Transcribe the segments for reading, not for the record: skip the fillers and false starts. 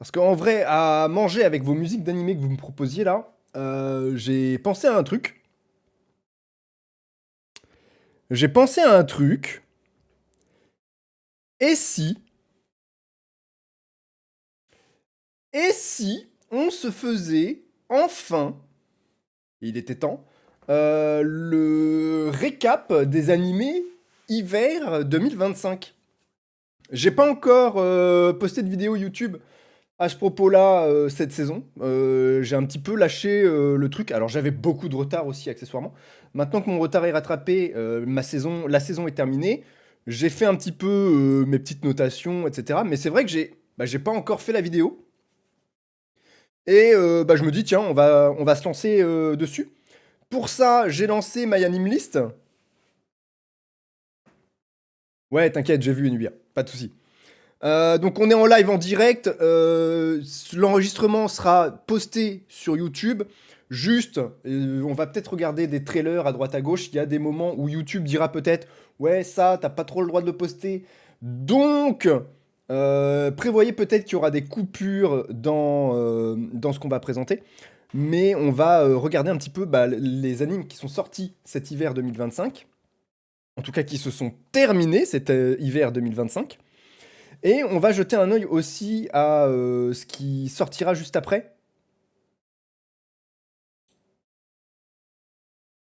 Parce qu'en vrai, à manger avec vos musiques d'animé que vous me proposiez là, j'ai pensé à un truc. J'ai pensé à un truc. Et si, et si on se faisait enfin, il était temps, le récap des animés hiver 2025. J'ai pas encore posté de vidéo YouTube à ce propos-là cette saison. J'ai un petit peu lâché le truc. Alors j'avais beaucoup de retard aussi accessoirement. Maintenant que mon retard est rattrapé, la saison est terminée. J'ai fait un petit peu mes petites notations, etc. Mais c'est vrai que j'ai pas encore fait la vidéo. Et je me dis, tiens, on va se lancer dessus. Pour ça, j'ai lancé My Anime List. Ouais, t'inquiète, j'ai vu Enubia, pas de souci. Donc on est en live en direct. L'enregistrement sera posté sur YouTube. Juste, on va peut-être regarder des trailers à droite à gauche. Il y a des moments où YouTube dira peut-être, ouais, ça, t'as pas trop le droit de le poster. Donc, prévoyez peut-être qu'il y aura des coupures dans ce qu'on va présenter. Mais on va regarder un petit peu les animes qui sont sortis cet hiver 2025. En tout cas, qui se sont terminés cet hiver 2025. Et on va jeter un œil aussi à ce qui sortira juste après.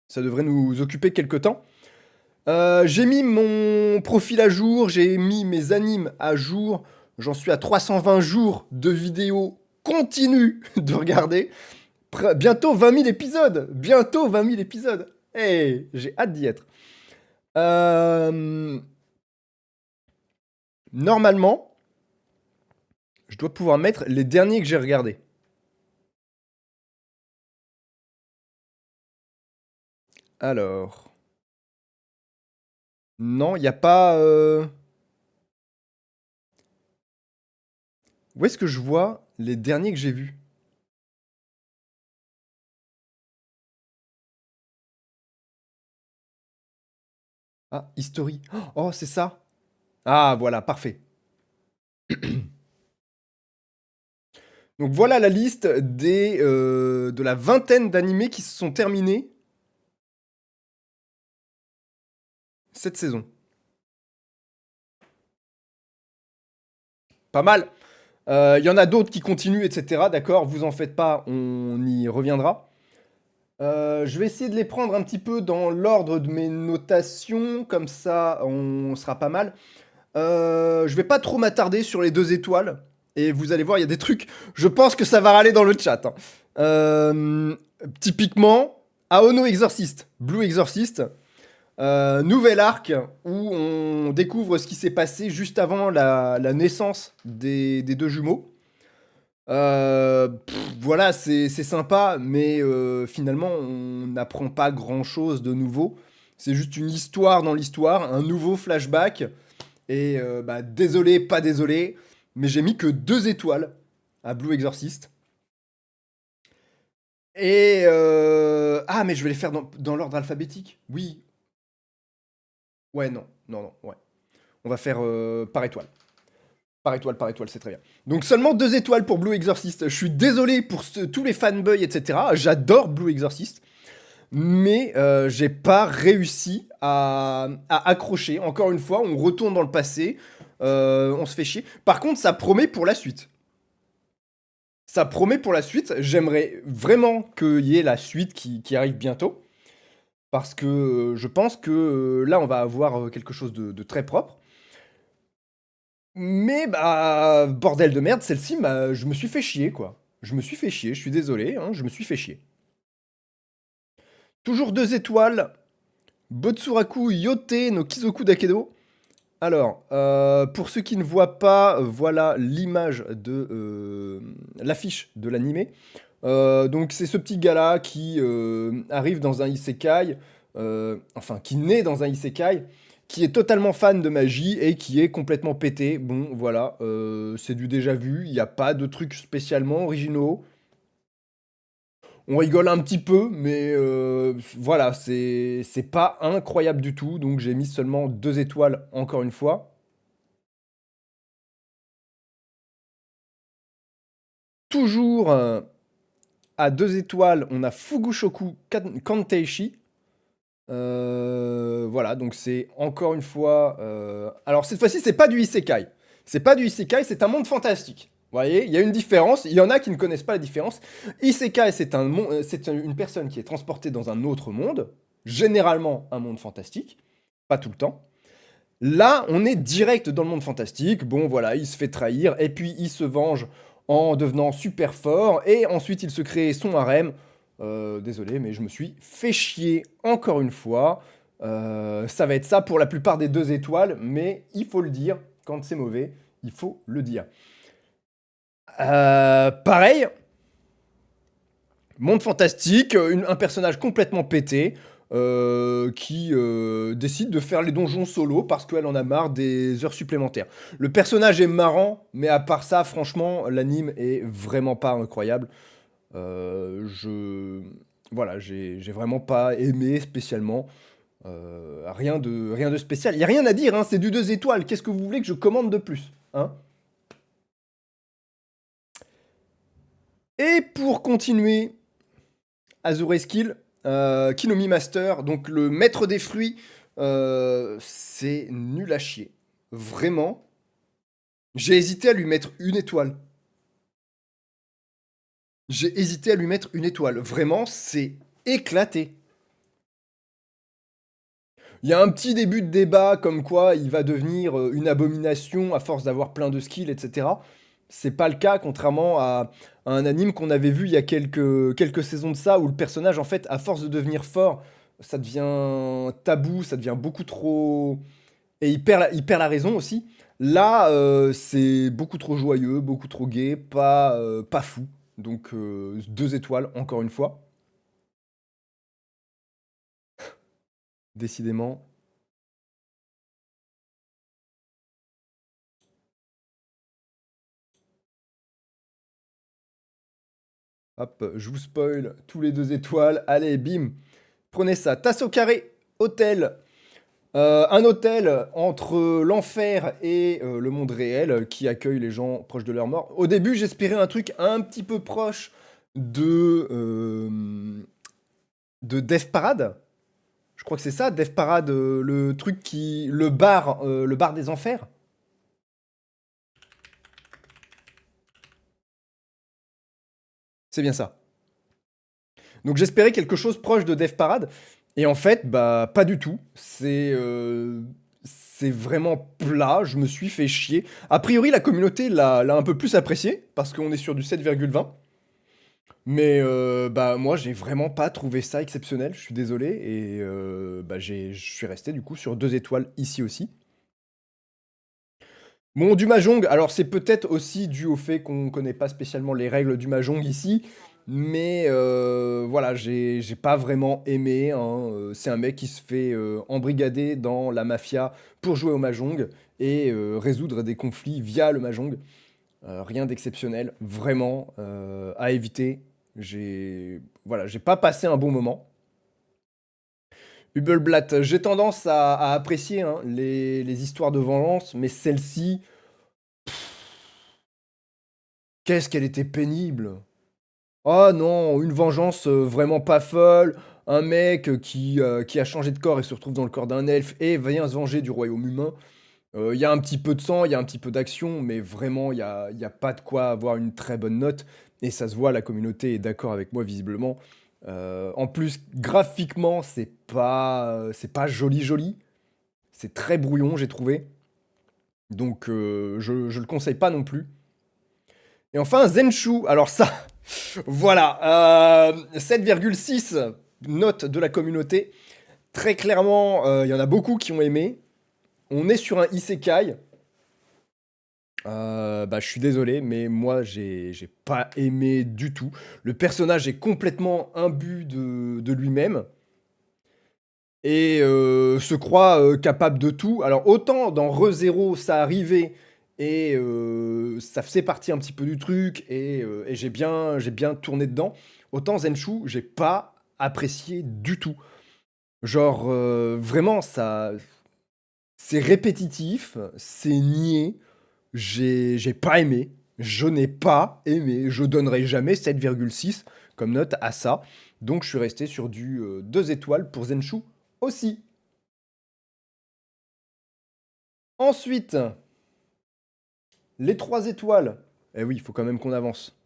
Ça devrait nous occuper quelques temps. J'ai mis mon profil à jour, j'ai mis mes animes à jour. J'en suis à 320 jours de vidéos continues de regarder. Bientôt 20 000 épisodes. Bientôt 20 000 épisodes. Hey, j'ai hâte d'y être. Normalement, je dois pouvoir mettre les derniers que j'ai regardés. Alors. Non, il n'y a pas. Où est-ce que je vois les derniers que j'ai vus? Ah, History. Oh, c'est ça. Ah, voilà, parfait. Donc voilà la liste de la vingtaine d'animés qui se sont terminés cette saison. Pas mal. Il y en a d'autres qui continuent, etc. D'accord, vous en faites pas, on y reviendra. Je vais essayer de les prendre un petit peu dans l'ordre de mes notations, comme ça on sera pas mal. Je vais pas trop m'attarder sur les 2 étoiles. Et vous allez voir, il y a des trucs. Je pense que ça va râler dans le chat, hein. Typiquement, Aono Exorcist, Blue Exorcist, nouvel arc où on découvre ce qui s'est passé juste avant la naissance des deux jumeaux. Voilà, c'est sympa, mais finalement, on n'apprend pas grand-chose de nouveau. C'est juste une histoire dans l'histoire, un nouveau flashback. Et désolé, pas désolé, mais j'ai mis que 2 étoiles à Blue Exorcist. Et ah, mais je vais les faire dans l'ordre alphabétique. Oui. Ouais, non, non, non, ouais. On va faire par étoile. Par étoile, c'est très bien. Donc seulement 2 étoiles pour Blue Exorcist. Je suis désolé pour tous les fanboys, etc. J'adore Blue Exorcist. Mais j'ai pas réussi à accrocher. Encore une fois, on retourne dans le passé. On se fait chier. Par contre, ça promet pour la suite. Ça promet pour la suite. J'aimerais vraiment qu'il y ait la suite qui arrive bientôt. Parce que je pense que là, on va avoir quelque chose de très propre. Mais bordel de merde, celle-ci, je me suis fait chier, quoi. Je me suis fait chier, je suis désolé, hein, je me suis fait chier. Toujours 2 étoiles. Botsuraku Yote no Kizoku Dakedo. Alors, pour ceux qui ne voient pas, voilà l'image de l'affiche de l'animé. Donc c'est ce petit gars-là qui arrive dans un isekai, enfin qui naît dans un isekai, qui est totalement fan de magie et qui est complètement pété. Bon, voilà, c'est du déjà vu, il n'y a pas de trucs spécialement originaux. On rigole un petit peu, mais voilà, c'est pas incroyable du tout, donc j'ai mis seulement 2 étoiles encore une fois. Toujours à 2 étoiles, on a Fugushoku Kanteishi. Voilà, donc c'est encore une fois. Alors cette fois-ci, c'est pas du isekai. C'est pas du isekai, c'est un monde fantastique. Vous voyez, il y a une différence. Il y en a qui ne connaissent pas la différence. Isekai, c'est une personne qui est transportée dans un autre monde, généralement un monde fantastique, pas tout le temps. Là, on est direct dans le monde fantastique. Bon, voilà, il se fait trahir et puis il se venge en devenant super fort et ensuite il se crée son harem. Désolé, mais je me suis fait chier encore une fois. Ça va être ça pour la plupart des 2 étoiles, mais il faut le dire, quand c'est mauvais, il faut le dire. Pareil, monde fantastique, un personnage complètement pété, qui décide de faire les donjons solo parce qu'elle en a marre des heures supplémentaires. Le personnage est marrant, mais à part ça, franchement, l'anime est vraiment pas incroyable. Je voilà, j'ai vraiment pas aimé spécialement. Rien de spécial. Il y a rien à dire, hein, c'est du 2 étoiles. Qu'est-ce que vous voulez que je commande de plus, hein? Et pour continuer, Azure Skill, Kinomi Master, donc le maître des fruits, c'est nul à chier. Vraiment, j'ai hésité à lui mettre une étoile. J'ai hésité à lui mettre une étoile. Vraiment, c'est éclaté. Il y a un petit début de débat comme quoi il va devenir une abomination à force d'avoir plein de skills, etc. C'est pas le cas, contrairement à un anime qu'on avait vu il y a quelques saisons de ça, où le personnage, en fait, à force de devenir fort, ça devient tabou, ça devient beaucoup trop. Et il perd la raison aussi. Là, c'est beaucoup trop joyeux, beaucoup trop gai, pas fou. Donc, 2 étoiles, encore une fois. Décidément. Hop, je vous spoil tous les 2 étoiles. Allez, bim. Prenez ça. Tasse au carré, hôtel. Un hôtel entre l'enfer et le monde réel qui accueille les gens proches de leur mort. Au début, j'espérais un truc un petit peu proche de Death Parade. Je crois que c'est ça, Death Parade, le truc qui. Le bar des enfers. C'est bien ça. Donc j'espérais quelque chose proche de Death Parade. Et en fait, bah, pas du tout. C'est vraiment plat. Je me suis fait chier. A priori, la communauté l'a un peu plus apprécié parce qu'on est sur du 7,20. Mais bah, moi, j'ai vraiment pas trouvé ça exceptionnel. Je suis désolé. Et bah, je suis resté du coup sur 2 étoiles ici aussi. Bon, du Mahjong, alors c'est peut-être aussi dû au fait qu'on connaît pas spécialement les règles du Mahjong ici, mais voilà, j'ai pas vraiment aimé, hein, c'est un mec qui se fait embrigader dans la mafia pour jouer au Mahjong et résoudre des conflits via le Mahjong. Rien d'exceptionnel, vraiment à éviter. Voilà, j'ai pas passé un bon moment. Hubelblatt, j'ai tendance à apprécier hein, les histoires de vengeance, mais celle-ci, qu'est-ce qu'elle était pénible! Oh non, une vengeance vraiment pas folle. Un mec qui a changé de corps et se retrouve dans le corps d'un elfe et vient se venger du royaume humain. Il y a un petit peu de sang, il y a un petit peu d'action, mais vraiment, il y a pas de quoi avoir une très bonne note. Et ça se voit, la communauté est d'accord avec moi visiblement. En plus, graphiquement, c'est pas joli joli. C'est très brouillon, j'ai trouvé. Donc, je le conseille pas non plus. Et enfin, Zenshu. Alors ça, voilà. 7,6 note de la communauté. Très clairement, il y en a beaucoup qui ont aimé. On est sur un isekai. Bah, je suis désolé, mais moi, j'ai pas aimé du tout. Le personnage est complètement imbu de lui-même et se croit capable de tout. Alors, autant dans ReZero, ça arrivait et ça faisait partie un petit peu du truc et j'ai bien tourné dedans. Autant Zenshu, j'ai pas apprécié du tout. Genre, vraiment, c'est répétitif, c'est niais, j'ai pas aimé. Je n'ai pas aimé. Je donnerai jamais 7,6 comme note à ça. Donc je suis resté sur du 2 étoiles pour Zenshu aussi. Ensuite, les 3 étoiles. Eh oui, il faut quand même qu'on avance.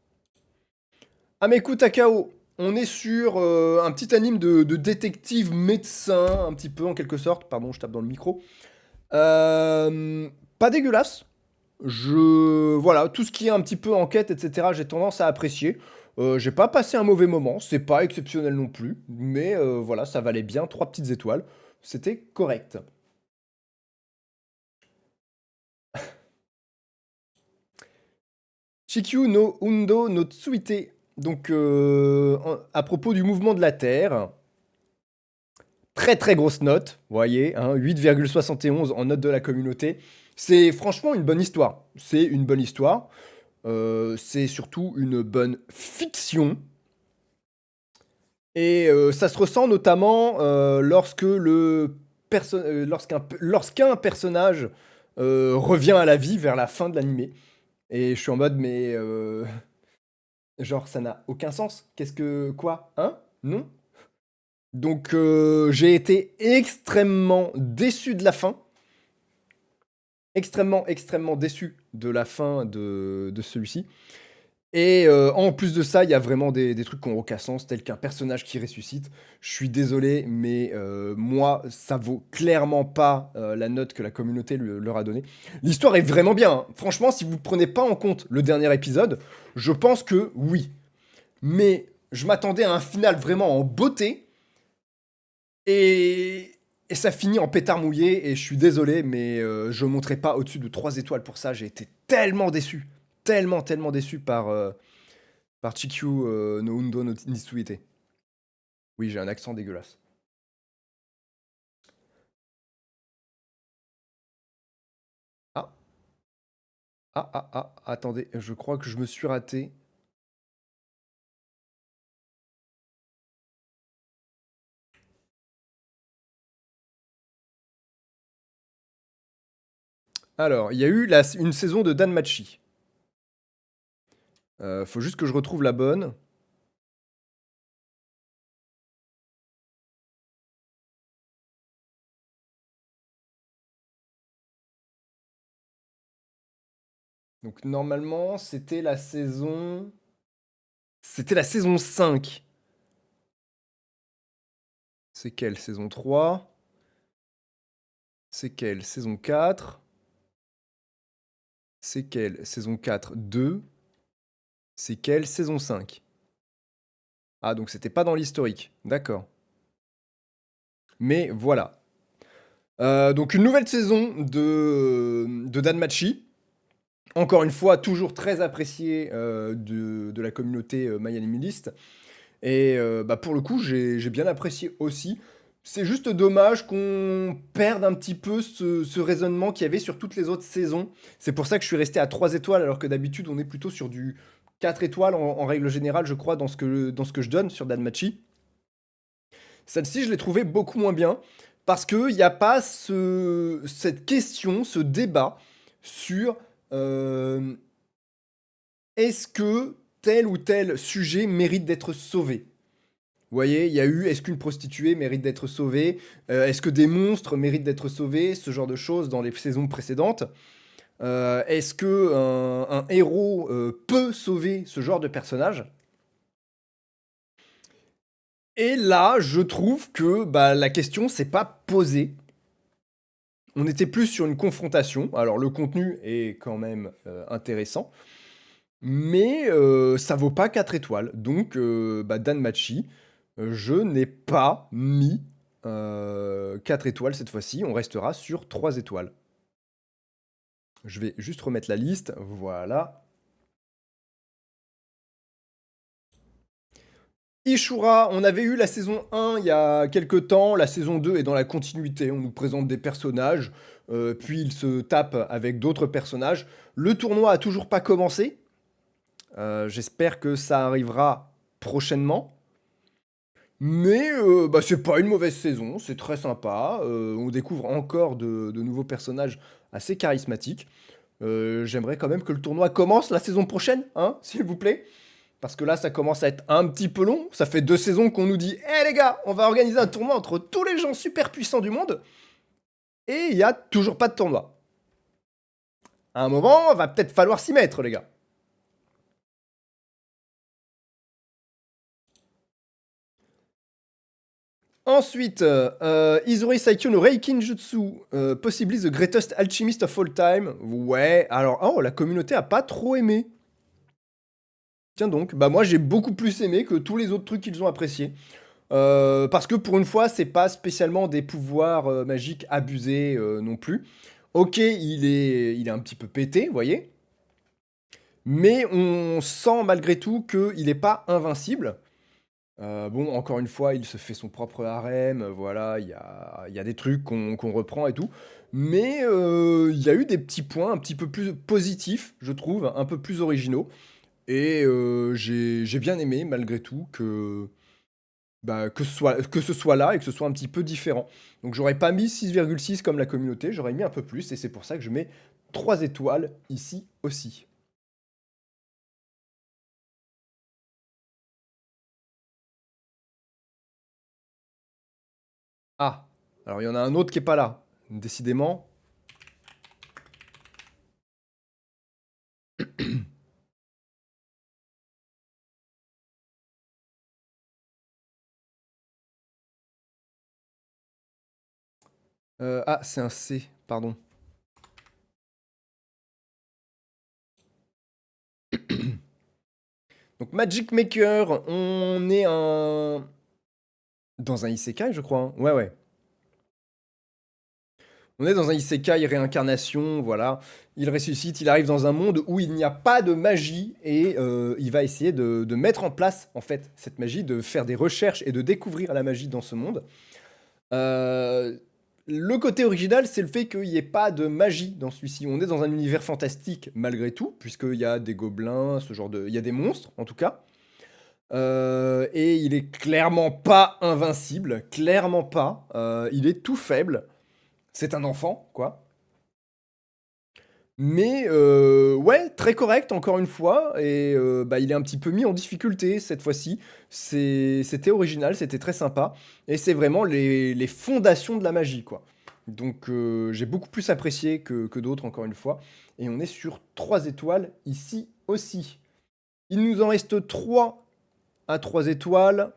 Ameku Takao. On est sur un petit anime de détective médecin, un petit peu en quelque sorte. Pardon, je tape dans le micro. Pas dégueulasse. Voilà, tout ce qui est un petit peu enquête, etc., j'ai tendance à apprécier. J'ai pas passé un mauvais moment, c'est pas exceptionnel non plus, mais voilà, ça valait bien 3 petites étoiles. C'était correct. Chikyu no Undo no Tsuite. Donc, à propos du mouvement de la Terre, très très grosse note, vous voyez, hein, 8,71 en note de la communauté. C'est franchement une bonne histoire. C'est une bonne histoire. C'est surtout une bonne fiction. Et ça se ressent notamment lorsque lorsqu'un personnage revient à la vie vers la fin de l'animé. Et je suis en mode, mais genre, ça n'a aucun sens. Qu'est-ce que. Quoi? Hein? Non? Donc, j'ai été extrêmement déçu de la fin. Extrêmement, extrêmement déçu de la fin de celui-ci. Et en plus de ça, il y a vraiment des trucs qui ont aucun sens, tel qu'un personnage qui ressuscite. Je suis désolé, mais moi, ça vaut clairement pas la note que la communauté leur a donnée. L'histoire est vraiment bien, hein. Franchement, si vous ne prenez pas en compte le dernier épisode, je pense que oui. Mais je m'attendais à un final vraiment en beauté, et, et ça finit en pétard mouillé, et je suis désolé, mais je ne monterai pas au-dessus de 3 étoiles pour ça. J'ai été tellement déçu. Tellement, tellement déçu par Chikyu no Undo no Nitsuite. Oui, j'ai un accent dégueulasse. Ah, attendez, je crois que je me suis raté. Alors, il y a eu une saison de Danmachi. Faut juste que je retrouve la bonne. Donc, normalement, c'était la saison. C'était la saison 5. C'est quelle? Saison 3. C'est quelle? Saison 4. C'est quelle? Saison 4, 2. C'est quelle? Saison 5. Ah, donc c'était pas dans l'historique. D'accord. Mais voilà. Donc une nouvelle saison de Danmachi. Encore une fois, toujours très apprécié de la communauté My Animalist. Et bah, pour le coup, j'ai bien apprécié aussi. C'est juste dommage qu'on perde un petit peu ce raisonnement qu'il y avait sur toutes les autres saisons. C'est pour ça que je suis resté à 3 étoiles, alors que d'habitude, on est plutôt sur du 4 étoiles en règle générale, je crois, dans ce que je donne sur Danmachi. Celle-ci, je l'ai trouvée beaucoup moins bien parce qu'il n'y a pas cette question, ce débat sur euh, est-ce que tel ou tel sujet mérite d'être sauvé. Vous voyez, il y a eu est-ce qu'une prostituée mérite d'être sauvée. Est-ce que des monstres méritent d'être sauvés, ce genre de choses dans les saisons précédentes. Est-ce que un héros peut sauver ce genre de personnage. Et là, je trouve que bah, la question s'est pas posée. On était plus sur une confrontation. Alors le contenu est quand même intéressant, mais ça vaut pas 4 étoiles. Donc bah, Danmachi, je n'ai pas mis 4 étoiles cette fois-ci. On restera sur 3 étoiles. Je vais juste remettre la liste. Voilà. Ishura, on avait eu la saison 1 il y a quelques temps, la saison 2 est dans la continuité, on nous présente des personnages, puis ils se tapent avec d'autres personnages. Le tournoi a toujours pas commencé, j'espère que ça arrivera prochainement. Mais bah, c'est pas une mauvaise saison, c'est très sympa, on découvre encore de nouveaux personnages assez charismatiques. J'aimerais quand même que le tournoi commence la saison prochaine, hein, s'il vous plaît. Parce que là, ça commence à être un petit peu long. Ça fait 2 saisons qu'on nous dit: «Eh les gars, on va organiser un tournoi entre tous les gens super puissants du monde» et il y a toujours pas de tournoi. À un moment, va peut-être falloir s'y mettre, les gars. Ensuite, Izuri Saikyo no Reikin Jutsu, possibly the greatest alchemist of all time. Ouais, alors, oh, la communauté a pas trop aimé. Tiens donc, bah moi j'ai beaucoup plus aimé que tous les autres trucs qu'ils ont appréciés. Parce que pour une fois, c'est pas spécialement des pouvoirs magiques abusés non plus. Ok, il est un petit peu pété, vous voyez. Mais on sent malgré tout qu'il n'est pas invincible. Bon, encore une fois, il se fait son propre harem, voilà, il y a des trucs qu'on reprend et tout. Mais il y a eu des petits points un petit peu plus positifs, je trouve, un peu plus originaux. Et j'ai bien aimé, malgré tout, bah, que ce soit là et que ce soit un petit peu différent. Donc j'aurais pas mis 6,6 comme la communauté, j'aurais mis un peu plus, et c'est pour ça que je mets 3 étoiles ici aussi. Ah, alors il y en a un autre qui est pas là, décidément. Ah, c'est un C, pardon. Donc Magic Maker, on est dans un isekai, je crois, hein. Ouais, ouais. On est dans un isekai réincarnation, voilà. Il ressuscite, il arrive dans un monde où il n'y a pas de magie et il va essayer de mettre en place, en fait, cette magie, de faire des recherches et de découvrir la magie dans ce monde. Euh, le côté original, c'est le fait qu'il n'y ait pas de magie dans celui-ci. On est dans un univers fantastique malgré tout, puisqu'il y a des gobelins, ce genre de... Il y a des monstres, en tout cas. Et il est clairement pas invincible, clairement pas. Il est tout faible. C'est un enfant, quoi. Mais ouais, très correct encore une fois et bah, il est un petit peu mis en difficulté cette fois-ci. C'était original, c'était très sympa et c'est vraiment les fondations de la magie, quoi. Donc j'ai beaucoup plus apprécié que d'autres encore une fois et on est sur 3 étoiles ici aussi. Il nous en reste 3 à 3 étoiles.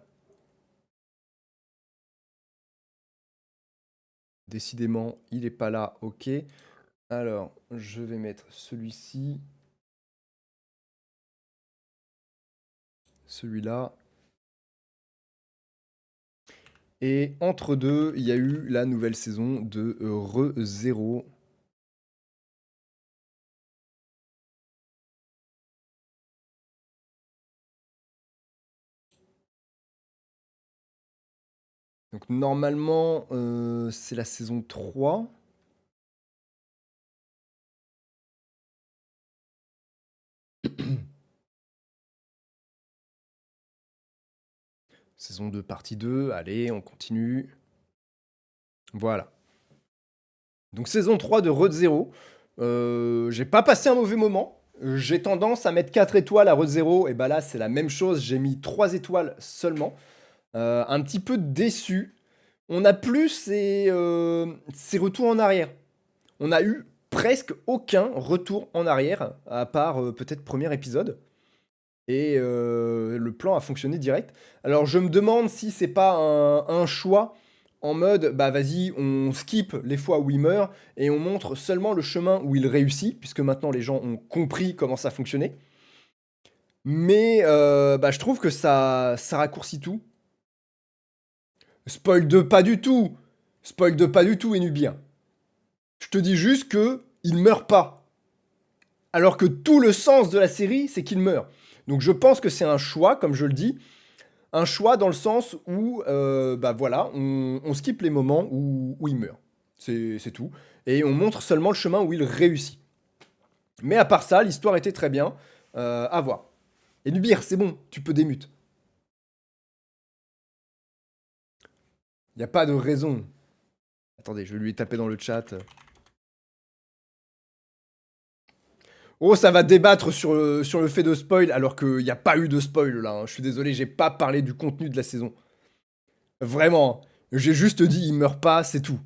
Décidément, il est pas là, OK. Alors, je vais mettre celui-ci, celui-là. Et entre deux, il y a eu la nouvelle saison de Re:Zero. Donc normalement, c'est la saison 3. Saison 2, partie 2. Allez, on continue. Voilà. Donc saison 3 de Re:Zero. J'ai pas passé un mauvais moment. J'ai tendance à mettre 4 étoiles à Re:Zero. Et bah là, c'est la même chose. J'ai mis 3 étoiles seulement. Un petit peu déçu. On n'a plus ces retours en arrière. On a eu presque aucun retour en arrière, à part peut-être premier épisode. Et le plan a fonctionné direct. Alors je me demande si c'est pas un choix en mode bah vas-y, on skip les fois où il meurt et on montre seulement le chemin où il réussit, puisque maintenant les gens ont compris comment ça fonctionnait. Mais bah, je trouve que ça raccourcit tout. Spoil de pas du tout. Spoil de pas du tout, Enubia. Je te dis juste que il meurt pas. Alors que tout le sens de la série, c'est qu'il meurt. Donc je pense que c'est un choix, comme je le dis, un choix dans le sens où, bah voilà, on skip les moments où il meurt. C'est tout. Et on montre seulement le chemin où il réussit. Mais à part ça, l'histoire était très bien. À voir. Et Nubir, c'est bon, tu peux démute. Il n'y a pas de raison. Attendez, je vais lui taper dans le chat. Oh, ça va débattre sur le fait de spoil, alors qu'il n'y a pas eu de spoil là, hein. Je suis désolé, j'ai pas parlé du contenu de la saison. Vraiment. J'ai juste dit, il meurt pas, c'est tout.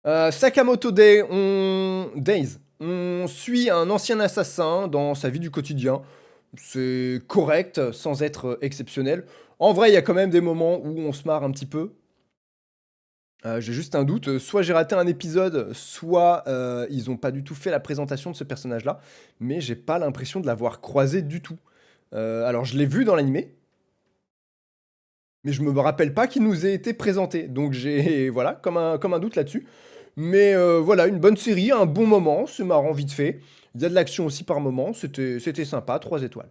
Days. On suit un ancien assassin dans sa vie du quotidien. C'est correct, sans être exceptionnel. En vrai, il y a quand même des moments où on se marre un petit peu. J'ai juste un doute, soit j'ai raté un épisode, soit ils ont pas du tout fait la présentation de ce personnage-là, mais j'ai pas l'impression de l'avoir croisé du tout. Alors je l'ai vu dans l'animé, mais je me rappelle pas qu'il nous ait été présenté, donc j'ai voilà, comme un doute là-dessus. Mais voilà, une bonne série, un bon moment, c'est marrant vite fait. Il y a de l'action aussi par moment, c'était sympa, 3 étoiles.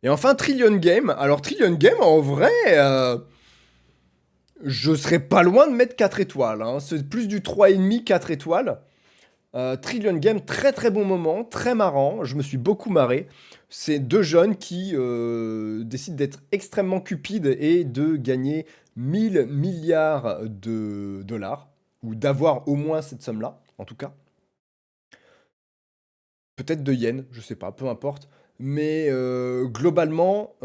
Et enfin Trillion Game. Alors Trillion Game, en vrai, je serais pas loin de mettre 4 étoiles, hein. C'est plus du 3,5, 4 étoiles. Trillion Game, très très bon moment, très marrant, je me suis beaucoup marré. C'est deux jeunes qui décident d'être extrêmement cupides et de gagner 1000 milliards de dollars, ou d'avoir au moins cette somme-là, en tout cas. Peut-être de yens, je sais pas, peu importe. Mais globalement,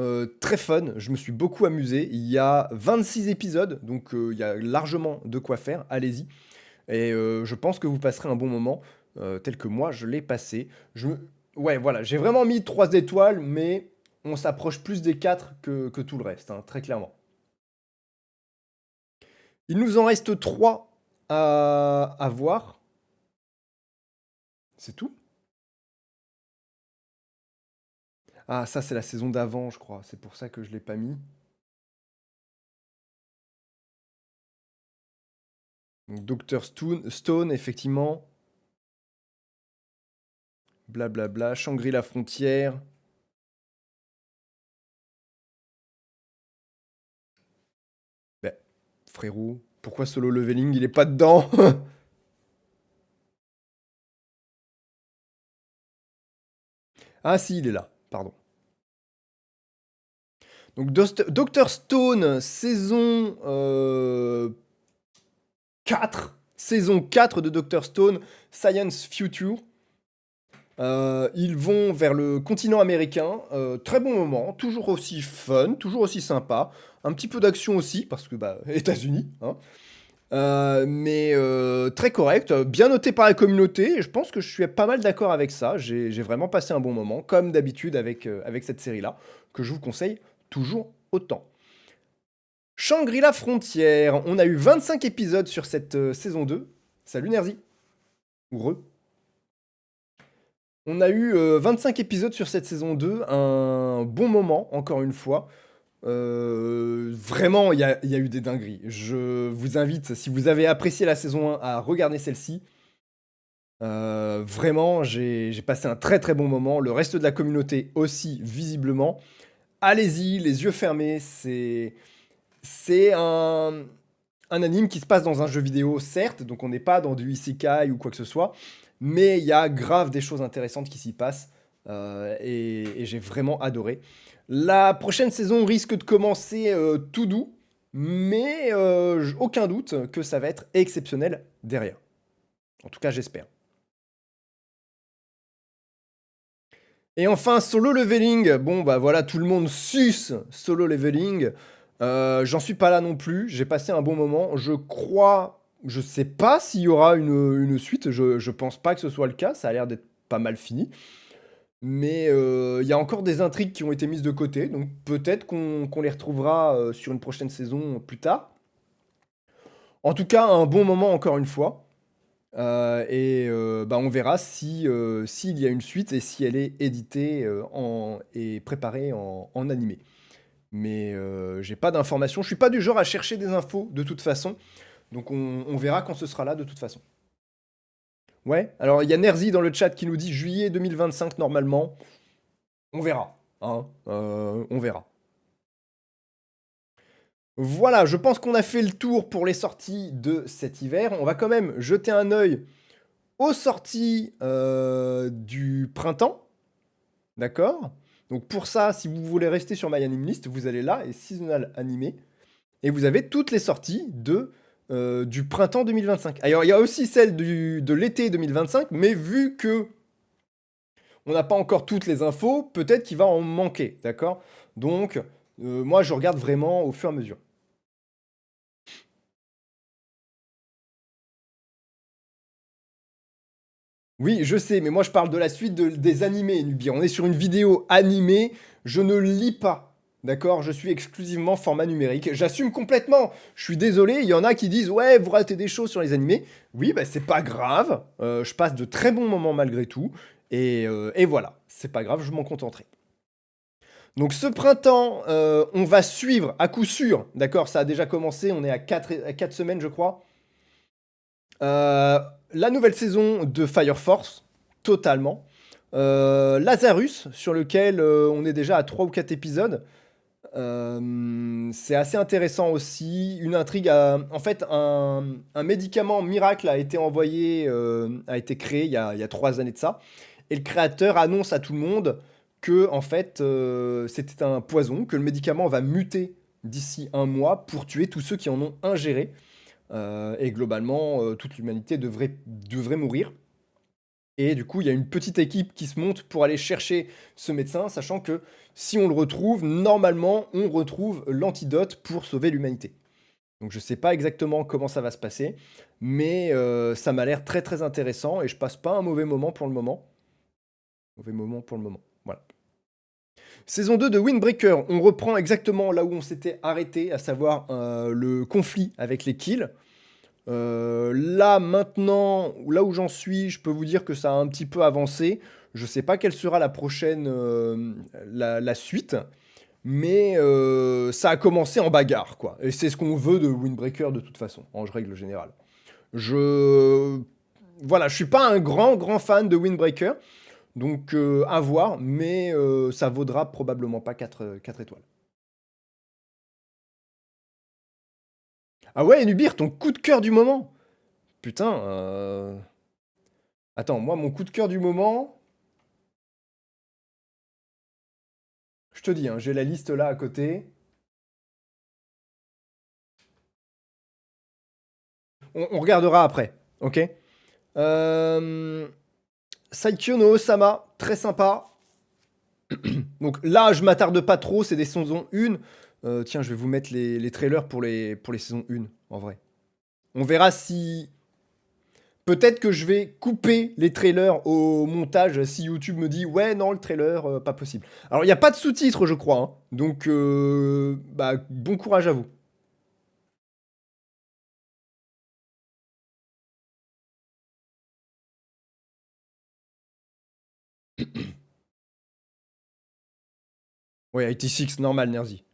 très fun, je me suis beaucoup amusé. Il y a 26 épisodes, donc il y a largement de quoi faire, allez-y. Et je pense que vous passerez un bon moment, tel que moi je l'ai passé. Ouais, voilà, j'ai vraiment mis 3 étoiles, mais on s'approche plus des 4 que tout le reste, hein, très clairement. Il nous en reste 3 à voir. C'est tout? Ah, ça c'est la saison d'avant, je crois. C'est pour ça que je l'ai pas mis. Donc, Dr. Stone, effectivement. Blablabla. Shangri-La Frontière. Ben, frérot, pourquoi Solo Leveling, il est pas dedans? Ah si, il est là, pardon. Donc Dr Stone, saison 4. Saison 4 de Dr Stone, Science Future. Ils vont vers le continent américain. Très bon moment, toujours aussi fun, toujours aussi sympa. Un petit peu d'action aussi, parce que bah, États-Unis, hein. Mais très correct, bien noté par la communauté, et je pense que je suis pas mal d'accord avec ça. J'ai vraiment passé un bon moment, comme d'habitude avec cette série-là, que je vous conseille toujours autant. Shangri-La Frontière, on a eu 25 épisodes sur cette saison 2. Salut Nerzi, ou Re. On a eu 25 épisodes sur cette saison 2, un bon moment, encore une fois. Vraiment, il y a eu des dingueries. Je vous invite, si vous avez apprécié la saison 1, à regarder celle-ci. Vraiment, j'ai passé un très très bon moment. Le reste de la communauté aussi, visiblement. Allez-y, les yeux fermés. C'est un anime qui se passe dans un jeu vidéo, certes, donc on n'est pas dans du isekai ou quoi que ce soit, mais il y a grave des choses intéressantes qui s'y passent, et j'ai vraiment adoré. La prochaine saison risque de commencer tout doux, mais aucun doute que ça va être exceptionnel derrière. En tout cas, j'espère. Et enfin, Solo Leveling. Bon, bah voilà, tout le monde suce Solo Leveling. J'en suis pas là non plus. J'ai passé un bon moment. Je crois. Je sais pas s'il y aura une suite. Je pense pas que ce soit le cas. Ça a l'air d'être pas mal fini. Mais il y a encore des intrigues qui ont été mises de côté. Donc peut-être qu'on les retrouvera sur une prochaine saison plus tard. En tout cas, un bon moment encore une fois. Et bah, on verra si, s'il y a une suite et si elle est éditée et préparée en animé. Mais j'ai pas d'informations. Je suis pas du genre à chercher des infos de toute façon. Donc on verra quand ce sera là de toute façon. Ouais, alors il y a Nerzi dans le chat qui nous dit juillet 2025 normalement. On verra, hein, on verra. Voilà, je pense qu'on a fait le tour pour les sorties de cet hiver. On va quand même jeter un œil aux sorties du printemps. D'accord? Donc pour ça, si vous voulez rester sur My Anime List, vous allez là, et Seasonal Animé. et vous avez toutes les sorties du printemps 2025. Alors, il y a aussi celle de l'été 2025, mais vu que on n'a pas encore toutes les infos, peut-être qu'il va en manquer, d'accord? Donc, moi, je regarde vraiment au fur et à mesure. Oui, je sais, mais moi je parle de la suite des animés, Nubi. On est sur une vidéo animée, je ne lis pas. D'accord? Je suis exclusivement format numérique. J'assume complètement. Je suis désolé, il y en a qui disent ouais, vous ratez des choses sur les animés. Oui, bah c'est pas grave. Je passe de très bons moments malgré tout. Et voilà, c'est pas grave, je m'en contenterai. Donc ce printemps, on va suivre à coup sûr. D'accord? Ça a déjà commencé, on est à 4 semaines, je crois. Euh, la nouvelle saison de Fire Force, totalement. Lazarus, sur lequel on est déjà à 3 ou 4 épisodes. C'est assez intéressant aussi. Une intrigue. En fait, un médicament miracle a été envoyé, a été créé il y a 3 années de ça. Et le créateur annonce à tout le monde que, en fait, c'était un poison, que le médicament va muter d'ici un mois pour tuer tous ceux qui en ont ingéré. Et globalement, toute l'humanité devrait mourir. Et du coup, il y a une petite équipe qui se monte pour aller chercher ce médecin, sachant que si on le retrouve, normalement, on retrouve l'antidote pour sauver l'humanité. Donc je sais pas exactement comment ça va se passer, mais ça m'a l'air très très intéressant et je passe pas un mauvais moment pour le moment. Mauvais moment pour le moment. Voilà. Saison 2 de Windbreaker, on reprend exactement là où on s'était arrêté, à savoir le conflit avec les kills. Là, maintenant, là où j'en suis, je peux vous dire que ça a un petit peu avancé. Je sais pas quelle sera la prochaine, la suite, mais ça a commencé en bagarre, quoi. Et c'est ce qu'on veut de Windbreaker de toute façon, en règle générale. Je... Voilà, je suis pas un grand, grand fan de Windbreaker, donc à voir, mais ça vaudra probablement pas 4 étoiles. Ah ouais, Nubir, ton coup de cœur du moment? Putain, attends, moi, mon coup de cœur du moment, je te dis, hein, j'ai la liste là à côté. On regardera après, ok? euh... Saikyo no Osama, très sympa. Donc là, je m'attarde pas trop, c'est des saisons 1. Tiens, je vais vous mettre les trailers pour les saisons 1, en vrai. On verra si... Peut-être que je vais couper les trailers au montage si YouTube me dit ouais, non, le trailer, pas possible. Alors, il n'y a pas de sous-titres, je crois, hein. Donc, bah, bon courage à vous. Ouais, 86, normal, Nerzy.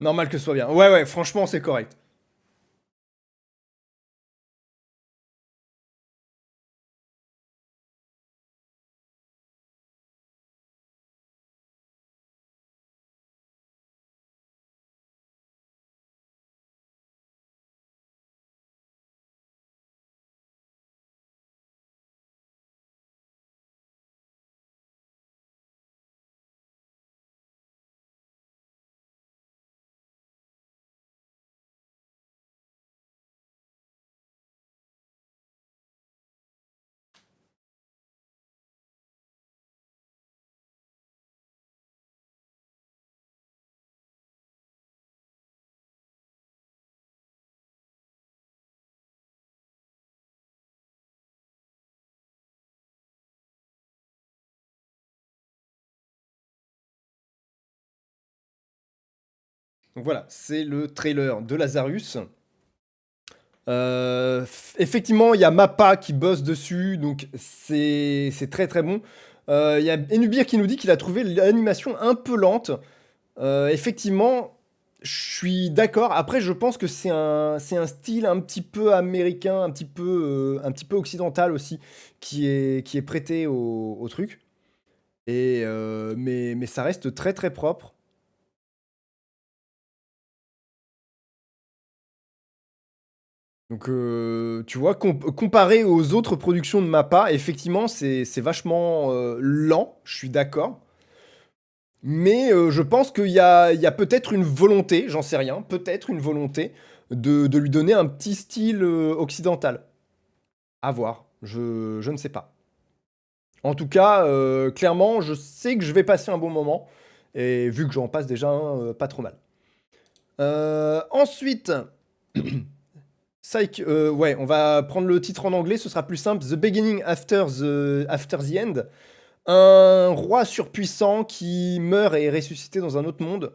Normal que ce soit bien. Ouais, ouais, franchement, c'est correct. Donc voilà, c'est le trailer de Lazarus. Effectivement, il y a Mappa qui bosse dessus, donc c'est très très bon. Il y a Enubir qui nous dit qu'il a trouvé l'animation un peu lente. Effectivement, Je suis d'accord. Après, je pense que c'est un style un petit peu américain, un petit peu occidental aussi, qui est prêté au truc. Mais ça reste très très propre. Donc, tu vois, comparé aux autres productions de Mappa, effectivement, c'est vachement lent, je suis d'accord. Mais je pense qu'il y a peut-être une volonté, j'en sais rien, peut-être une volonté de lui donner un petit style occidental. À voir, je ne sais pas. En tout cas, clairement, je sais que je vais passer un bon moment. Et vu que j'en passe déjà un, pas trop mal. Ensuite, ouais, on va prendre le titre en anglais, ce sera plus simple. The Beginning After the End. Un roi surpuissant qui meurt et est ressuscité dans un autre monde.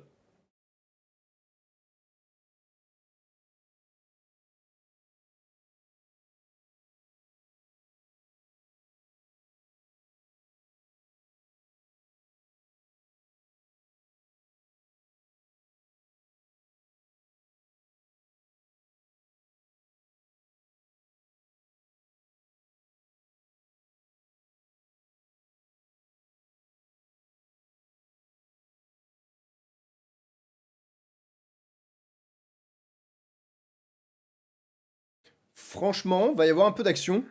Franchement, va y avoir un peu d'action.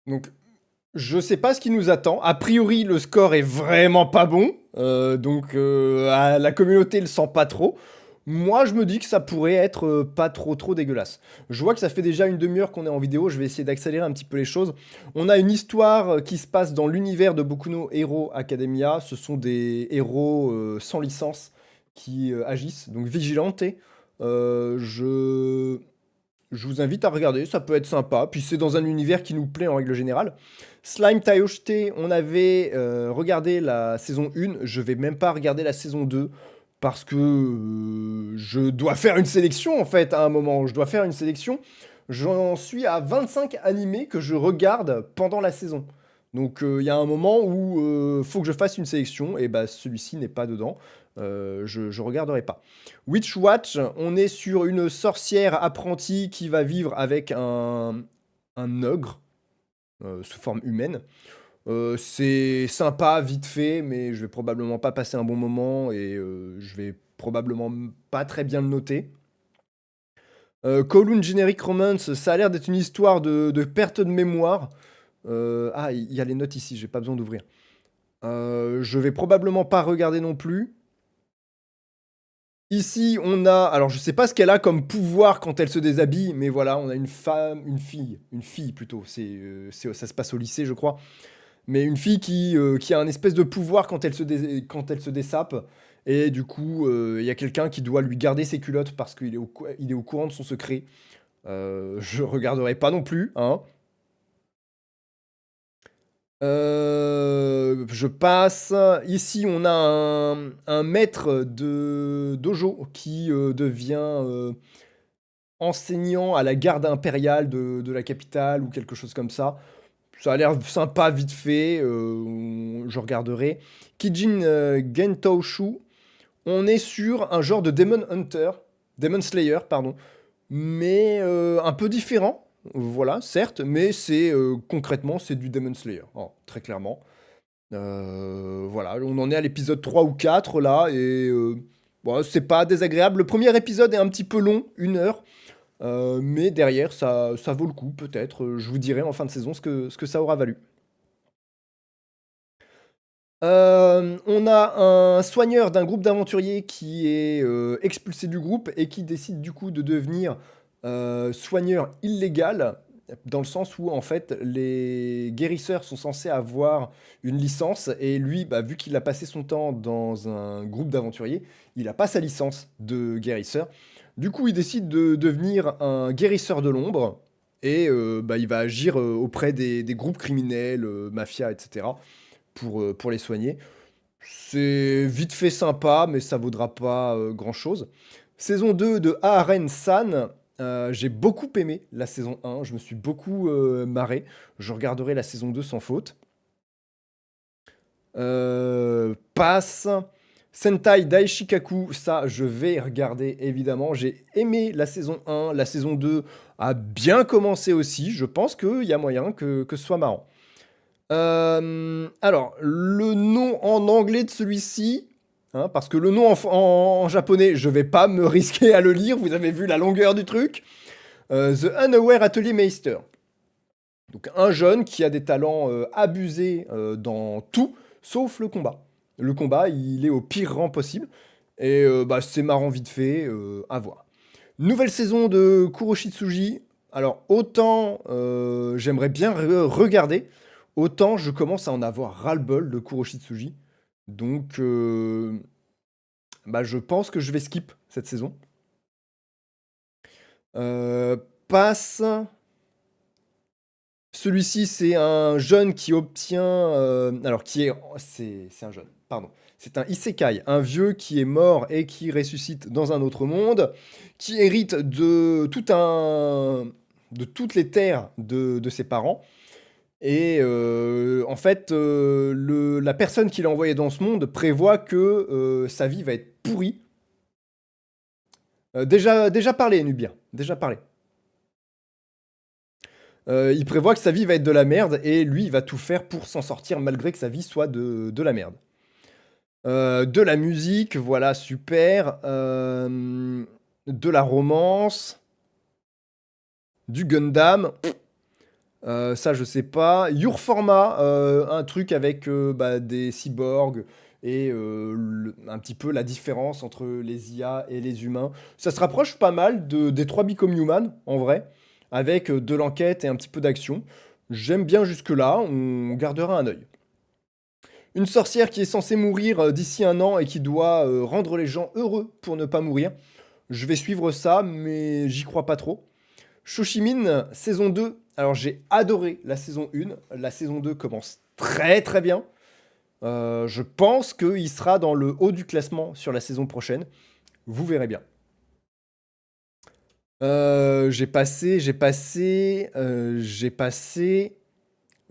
Donc, je sais pas ce qui nous attend. A priori, le score est vraiment pas bon. La communauté le sent pas trop. Moi, je me dis que ça pourrait être pas trop trop dégueulasse. Je vois que ça fait déjà une demi-heure qu'on est en vidéo. Je vais essayer d'accélérer un petit peu les choses. On a une histoire qui se passe dans l'univers de Boku no Hero Academia. Ce sont des héros sans licence qui agissent. Donc, vigilante. Je vous invite à regarder, ça peut être sympa. Puis c'est dans un univers qui nous plaît en règle générale. Slime Taioshite, on avait regardé la saison 1, je vais même pas regarder la saison 2 parce que je dois faire une sélection en fait à un moment. Je dois faire une sélection. J'en suis à 25 animés que je regarde pendant la saison. Donc il y a un moment où faut que je fasse une sélection et bah celui-ci n'est pas dedans. Je regarderai pas. Witch Watch, on est sur une sorcière apprentie qui va vivre avec un ogre sous forme humaine. C'est sympa, vite fait, mais je vais probablement pas passer un bon moment et je vais probablement pas très bien le noter. Kowloon Generic Romance, ça a l'air d'être une histoire de perte de mémoire. Ah, il y a les notes ici, j'ai pas besoin d'ouvrir. Je vais probablement pas regarder non plus. Ici, on a, alors je sais pas ce qu'elle a comme pouvoir quand elle se déshabille, mais voilà, on a une fille plutôt, ça se passe au lycée, je crois, mais une fille qui a un espèce de pouvoir quand elle se dessape, et du coup, il y a quelqu'un qui doit lui garder ses culottes parce qu'il est il est au courant de son secret. Je regarderai pas non plus, hein. Je passe. Ici, on a un maître de dojo qui devient enseignant à la garde impériale de la capitale ou quelque chose comme ça. Ça a l'air sympa, vite fait. Je regarderai. Kijin Gentoshu. On est sur un genre de Demon Hunter, Demon Slayer, pardon, mais un peu différent. Voilà, certes, mais c'est concrètement c'est du Demon Slayer, hein, très clairement. Voilà, on en est à l'épisode 3 ou 4 là, et bon, c'est pas désagréable. Le premier épisode est un petit peu long, 1 heure, mais derrière, ça vaut le coup, peut-être. Je vous dirai en fin de saison ce que ça aura valu. On a un soigneur d'un groupe d'aventuriers qui est expulsé du groupe et qui décide du coup de devenir soigneur illégal. dans le sens où en fait les guérisseurs sont censés avoir une licence et lui, bah, vu qu'il a passé son temps dans un groupe d'aventuriers, il a pas sa licence de guérisseur. Du coup, il décide de devenir un guérisseur de l'ombre et bah, il va agir auprès des groupes criminels, mafia, etc. Pour les soigner. C'est vite fait sympa, mais ça vaudra pas grand-chose. Saison 2 de Aharen San. J'ai beaucoup aimé la saison 1. Je me suis beaucoup marré. Je regarderai la saison 2 sans faute. Passe. Sentai Daishikaku, ça je vais regarder évidemment. J'ai aimé la saison 1. La saison 2 a bien commencé aussi. Je pense qu'il y a moyen que ce soit marrant. Alors, le nom en anglais de celui-ci, hein, parce que le nom en japonais, je vais pas me risquer à le lire, vous avez vu la longueur du truc. The Unaware Atelier Meister. Donc un jeune qui a des talents abusés dans tout, sauf le combat. Le combat, il est au pire rang possible. Et bah, c'est marrant vite fait, à voir. Nouvelle saison de Kuroshitsuji. Alors, autant j'aimerais bien regarder, autant je commence à en avoir ras-le-bol de Kuroshitsuji. Donc, bah, je pense que je vais skip cette saison. Euh, Passe. Celui-ci, c'est un jeune qui obtient. Alors, qui est. C'est un jeune, pardon. C'est un isekai, un vieux qui est mort et qui ressuscite dans un autre monde, qui hérite de toutes les terres de ses parents. Et en fait, la personne qui l'a envoyé dans ce monde prévoit que sa vie va être pourrie. Déjà parlé, Nubia. Déjà parlé. Il prévoit que sa vie va être de la merde et lui, il va tout faire pour s'en sortir malgré que sa vie soit de la merde. De la musique, voilà, super. De la romance. Du Gundam. Ça, je sais pas. Your Format, un truc avec bah, des cyborgs et un petit peu la différence entre les IA et les humains. Ça se rapproche pas mal des 3 Become Human, en vrai, avec de l'enquête et un petit peu d'action. J'aime bien jusque-là, on gardera un œil. Une sorcière qui est censée mourir d'ici un an et qui doit rendre les gens heureux pour ne pas mourir. Je vais suivre ça, mais j'y crois pas trop. Shoshimin, saison 2. Alors j'ai adoré la saison 1. La saison 2 commence très très bien. Je pense qu'il sera dans le haut du classement sur la saison prochaine. Vous verrez bien. J'ai passé.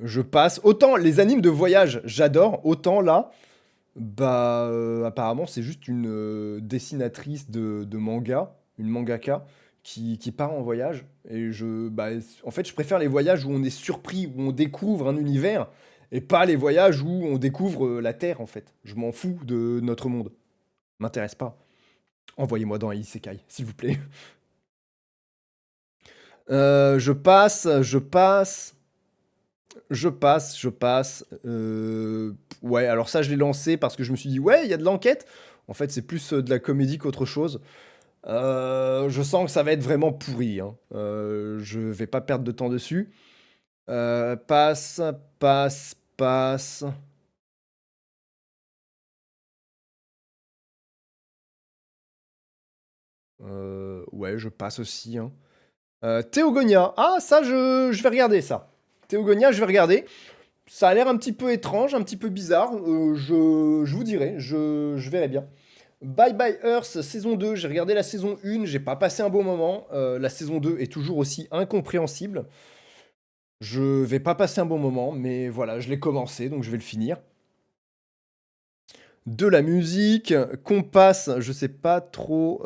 Je passe. Autant les animes de voyage, j'adore. Autant là, bah apparemment c'est juste une dessinatrice de manga, une mangaka, qui part en voyage. Et bah, en fait, je préfère les voyages où on est surpris, où on découvre un univers, et pas les voyages où on découvre la Terre, en fait. Je m'en fous de notre monde. M'intéresse pas. Envoyez-moi dans un Isekai, s'il vous plaît. Je passe. Ouais, alors ça, je l'ai lancé parce que je me suis dit, ouais, il y a de l'enquête. En fait, c'est plus de la comédie qu'autre chose. Je sens que ça va être vraiment pourri, hein. Je vais pas perdre de temps dessus. Passe, passe, passe. Ouais, je passe aussi, hein. Théogonia. Ah, ça, je vais regarder ça. Théogonia, je vais regarder. Ça a l'air un petit peu étrange, un petit peu bizarre. Je vous dirai, je verrai bien. Bye Bye Earth, saison 2. J'ai regardé la saison 1, j'ai pas passé un bon moment. La saison 2 est toujours aussi incompréhensible. Je vais pas passer un bon moment, mais voilà, je l'ai commencé, donc je vais le finir. De la musique, qu'on passe, je sais pas trop.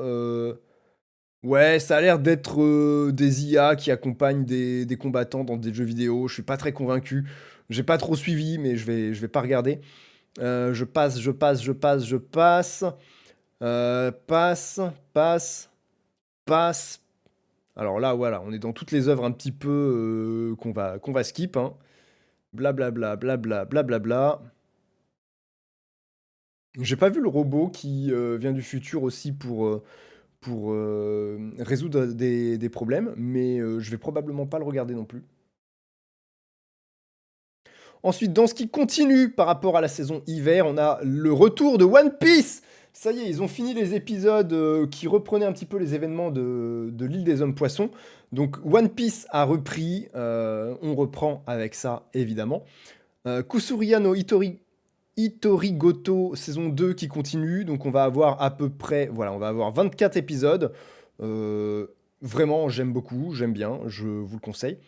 Ouais, ça a l'air d'être des IA qui accompagnent des combattants dans des jeux vidéo. Je suis pas très convaincu. J'ai pas trop suivi, mais je vais pas regarder. Je passe. Passe, passe, passe. Alors là, voilà, on est dans toutes les œuvres un petit peu qu'on va skip, hein. Blablabla, blabla, blablabla. J'ai pas vu le robot qui vient du futur aussi pour résoudre des problèmes, mais je vais probablement pas le regarder non plus. Ensuite, dans ce qui continue par rapport à la saison hiver, on a le retour de One Piece. Ça y est, ils ont fini les épisodes qui reprenaient un petit peu les événements de l'île des hommes poissons. Donc One Piece a repris, on reprend avec ça évidemment. Kusuria no Itorigoto saison 2 qui continue, donc on va avoir à peu près, voilà, on va avoir 24 épisodes. Euh, Vraiment, j'aime beaucoup, j'aime bien, je vous le conseille.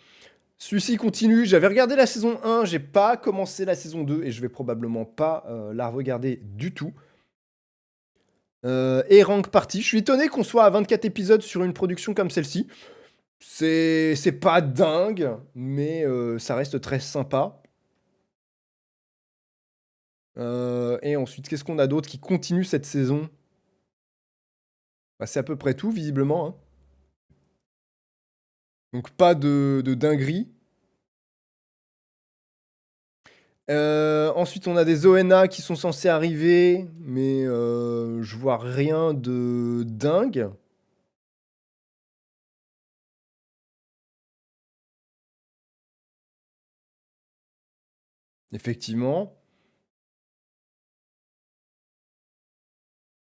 Celui-ci continue. J'avais regardé la saison 1, j'ai pas commencé la saison 2 et je vais probablement pas la regarder du tout. Et Rank Party. Je suis étonné qu'on soit à 24 épisodes sur une production comme celle-ci. C'est pas dingue, mais ça reste très sympa. Et ensuite, qu'est-ce qu'on a d'autre qui continue cette saison? Bah, c'est à peu près tout, visiblement, hein. Donc pas de dinguerie. Ensuite, on a des ONA qui sont censés arriver, mais je vois rien de dingue. Effectivement.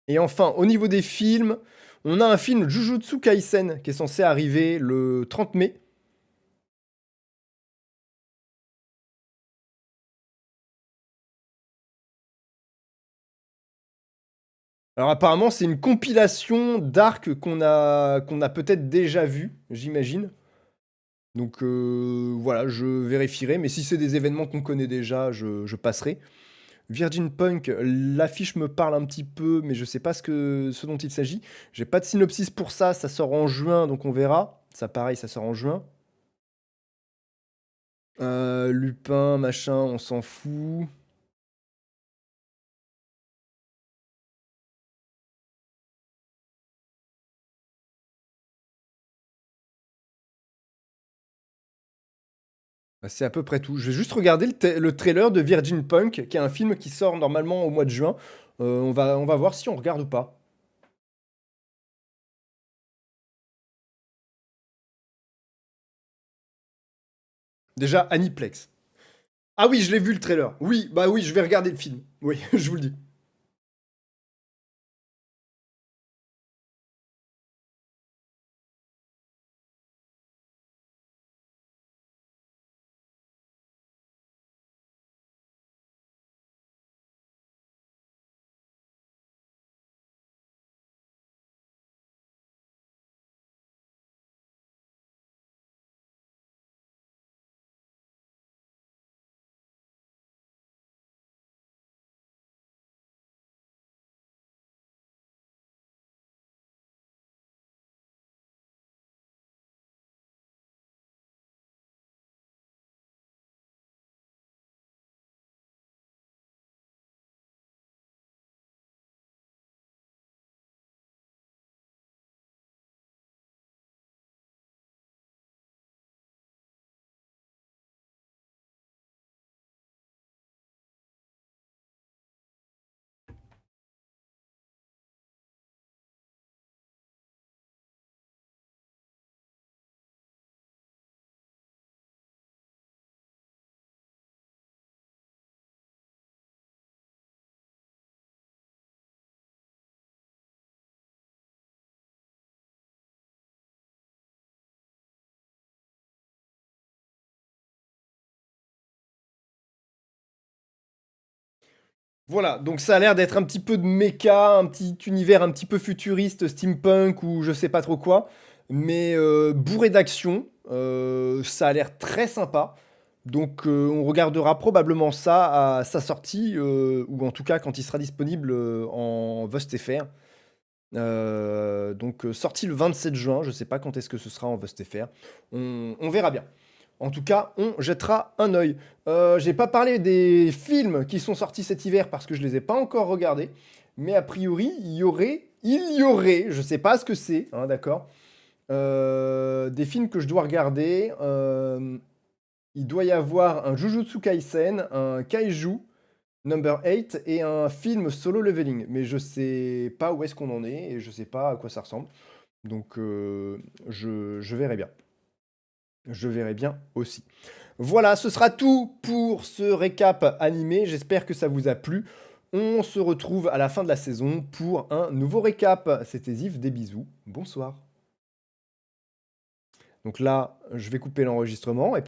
Et enfin, au niveau des films, on a un film Jujutsu Kaisen qui est censé arriver le 30 mai. Alors apparemment, c'est une compilation d'arcs qu'on a peut-être déjà vu, j'imagine. Donc voilà, je vérifierai, mais si c'est des événements qu'on connaît déjà, je passerai. Virgin Punk, l'affiche me parle un petit peu, mais je sais pas ce dont il s'agit. J'ai pas de synopsis pour ça, ça sort en juin, donc on verra. Ça pareil, ça sort en juin. Lupin, machin, on s'en fout. Bah, c'est à peu près tout. Je vais juste regarder le trailer de Virgin Punk, qui est un film qui sort normalement au mois de juin. On va voir si on regarde ou pas. Déjà, Aniplex. Ah oui, je l'ai vu le trailer. Oui, bah oui, je vais regarder le film. Oui, je vous le dis. Voilà, donc ça a l'air d'être un petit peu de méca, un petit univers un petit peu futuriste, steampunk ou je sais pas trop quoi, mais bourré d'action. Ça a l'air très sympa. Donc on regardera probablement ça à sa sortie, ou en tout cas quand il sera disponible en VostFR. Donc sorti le 27 juin, je sais pas quand est-ce que ce sera en VostFR. On verra bien. En tout cas, on jettera un œil. J'ai pas parlé des films qui sont sortis cet hiver parce que je les ai pas encore regardés. Mais a priori, il y aurait, je sais pas ce que c'est, hein, d'accord, des films que je dois regarder. Il doit y avoir un Jujutsu Kaisen, un Kaiju, Number 8 et un film Solo Leveling. Mais je sais pas où est-ce qu'on en est et je sais pas à quoi ça ressemble. Donc je verrai bien. Je verrai bien aussi. Voilà, ce sera tout pour ce récap animé. J'espère que ça vous a plu. On se retrouve à la fin de la saison pour un nouveau récap. C'était Ziv, des bisous. Bonsoir. Donc là, je vais couper l'enregistrement et